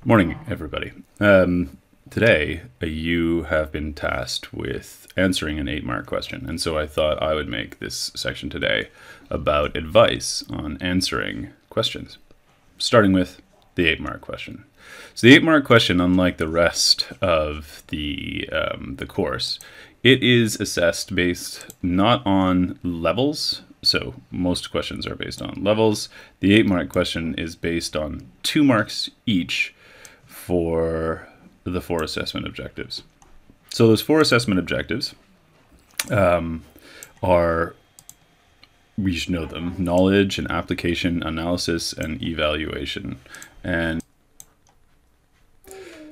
Morning, everybody. Today, you have been tasked with answering an 8-mark question, and so I thought I would make this section today about advice on answering questions, starting with the 8-mark question. So the 8-mark question, unlike the rest of the course, it is assessed based not on levels. So most questions are based on levels. The 8-mark question is based on 2 marks each for the 4 assessment objectives. So those 4 assessment objectives are, we should know them, knowledge and application, analysis, and evaluation. And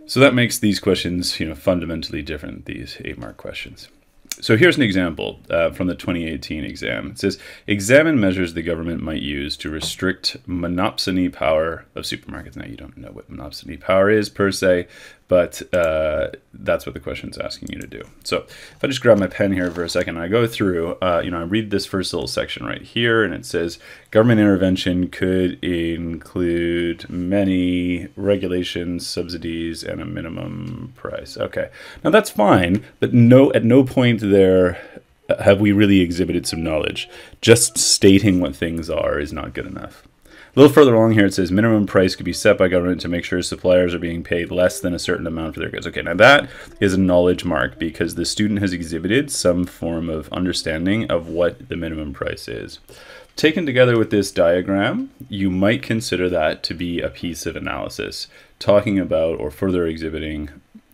so that makes these questions, fundamentally different, these 8-mark questions. So here's an example from the 2018 exam. It says, examine measures the government might use to restrict monopsony power of supermarkets. Now, you don't know what monopsony power is per se, but that's what the question's asking you to do. So if I just grab my pen here for a second, I go through, I read this first little section right here, and it says, government intervention could include many regulations, subsidies, and a minimum price. Okay, now that's fine, but at no point there have we really exhibited some knowledge. Just stating what things are is not good enough. A little further along here, it says minimum price could be set by government to make sure suppliers are being paid less than a certain amount for their goods. Okay, now that is a knowledge mark because the student has exhibited some form of understanding of what the minimum price is. Taken together with this diagram, you might consider that to be a piece of analysis, talking about or further exhibiting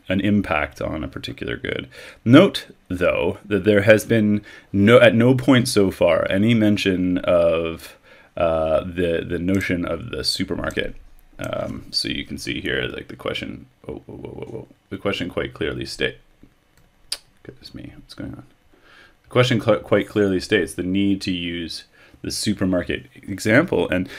an impact on a particular good. Note, though, that there has been at no point so far any mention of the notion of the supermarket. So you can see here, like the question, the question quite clearly states, goodness me, what's going on? The question quite clearly states the need to use the supermarket example, and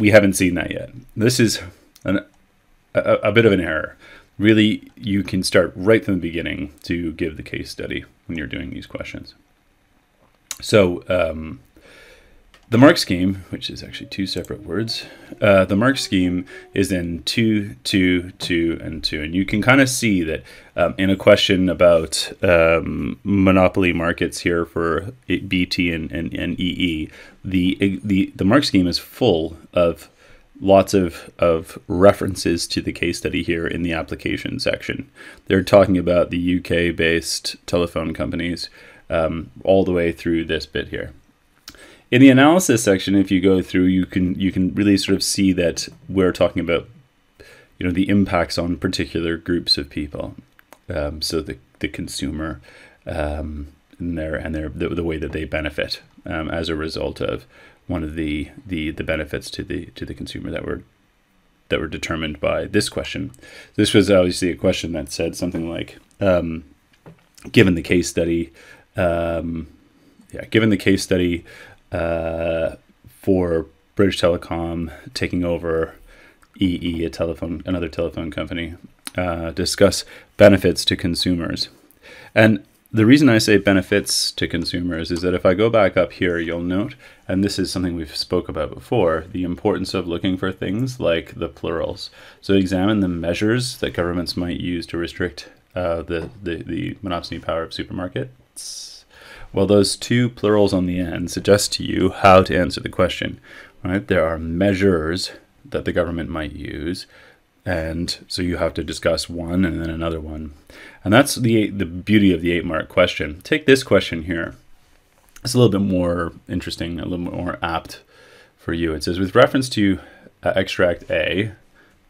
we haven't seen that yet. This is a bit of an error. Really, you can start right from the beginning to give the case study when you're doing these questions. So the mark scheme, which is actually 2 separate words, the mark scheme is in 2, 2, 2, and 2. And you can kind of see that in a question about monopoly markets here for BT and EE, the mark scheme is full of lots of references to the case study here in the application section. They're talking about the UK-based telephone companies all the way through this bit here. In the analysis section, if you go through, you can really sort of see that we're talking about the impacts on particular groups of people. So the consumer and the way that they benefit as a result of one of the benefits to the consumer that were determined by this question. This was obviously a question that said something like, given the case study, for British Telecom taking over EE, another telephone company, discuss benefits to consumers. And the reason I say benefits to consumers is that if I go back up here, you'll note, and this is something we've spoke about before, the importance of looking for things like the plurals. So examine the measures that governments might use to restrict the monopsony power of supermarkets. Well, those 2 plurals on the end suggest to you how to answer the question. Right? There are measures that the government might use, and so you have to discuss one and then another one. And that's the beauty of the 8-mark question. Take this question here. It's a little bit more interesting, a little bit more apt for you. It says, with reference to extract A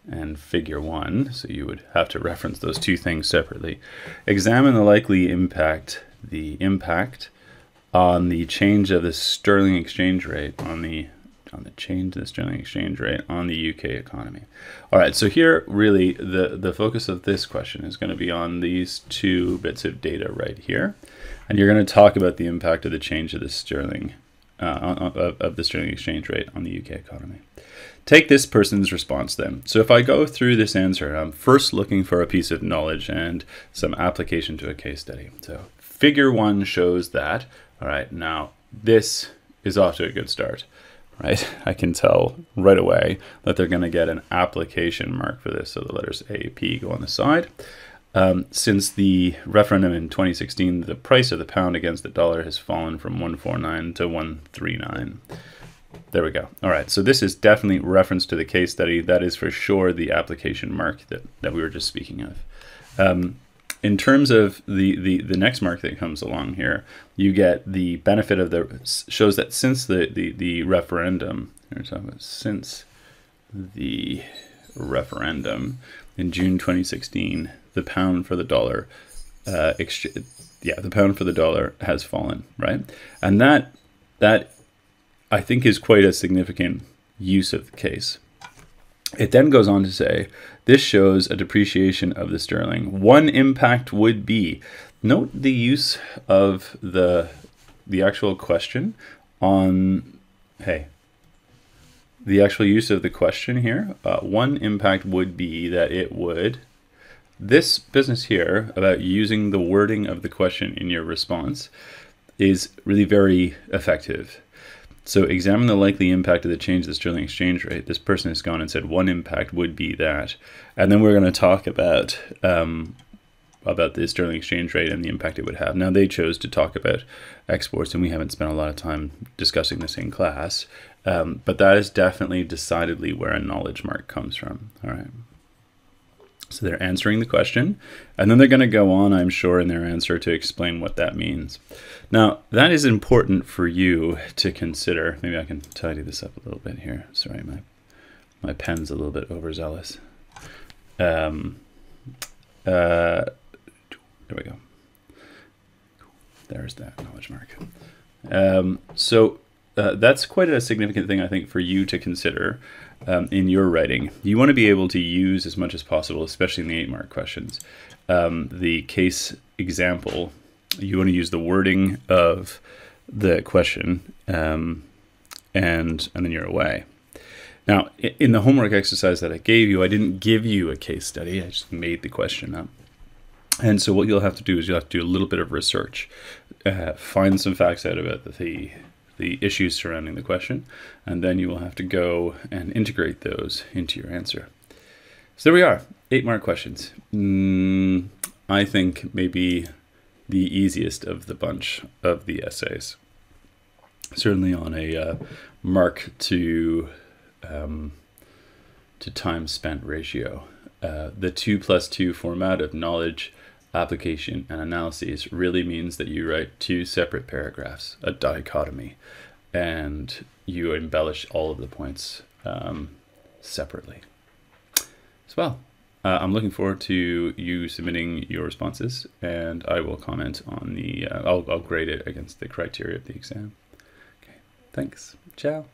and figure 1, so you would have to reference those 2 things separately, examine the likely impact on the change of the sterling exchange rate on the UK economy. All right, so here really the focus of this question is going to be on these 2 bits of data right here, and you're going to talk about the impact of the change of the sterling of the sterling exchange rate on the UK economy. Take this person's response then. So if I go through this answer, I'm first looking for a piece of knowledge and some application to a case study. So figure 1 shows that. All right, now this is off to a good start. right? I can tell right away that they're going to get an application mark for this. So the letters A, P go on the side. Since the referendum in 2016, the price of the pound against the dollar has fallen from 149 to 139. There we go. All right, so this is definitely reference to the case study. That is for sure the application mark that we were just speaking of. In terms of the next mark that comes along here, you get the benefit of shows that since the referendum, since the referendum in June 2016, the pound for the dollar, the pound for the dollar has fallen, right? And that I think is quite a significant use of the case. It then goes on to say, this shows a depreciation of the sterling. One impact would be, note the use of the actual question on, the actual use of the question here. One impact would be that it would, this business here about using the wording of the question in your response is really very effective. So examine the likely impact of the change of the sterling exchange rate. This person has gone and said one impact would be that. And then we're going to talk about the sterling exchange rate and the impact it would have. Now they chose to talk about exports, and we haven't spent a lot of time discussing this in class. But that is definitely decidedly where a knowledge mark comes from. All right. So they're answering the question, and then they're going to go on, I'm sure, in their answer to explain what that means. Now, that is important for you to consider. Maybe I can tidy this up a little bit here. Sorry, my pen's a little bit overzealous. There we go. There's that knowledge mark. That's quite a significant thing, I think, for you to consider in your writing. You want to be able to use as much as possible, especially in the 8-mark questions, the case example. You want to use the wording of the question, and then you're away. Now, in the homework exercise that I gave you, I didn't give you a case study. I just made the question up. And so what you'll have to do is you'll have to do a little bit of research, find some facts out about the issues surrounding the question, and then you will have to go and integrate those into your answer. So there we are, 8-mark questions. I think maybe the easiest of the bunch of the essays. Certainly on a mark to time spent ratio. The 2+2 format of knowledge, application, and analyses really means that you write 2 separate paragraphs, a dichotomy, and you embellish all of the points separately. As well, I'm looking forward to you submitting your responses, and I will comment on the, I'll grade it against the criteria of the exam. Okay, thanks. Ciao.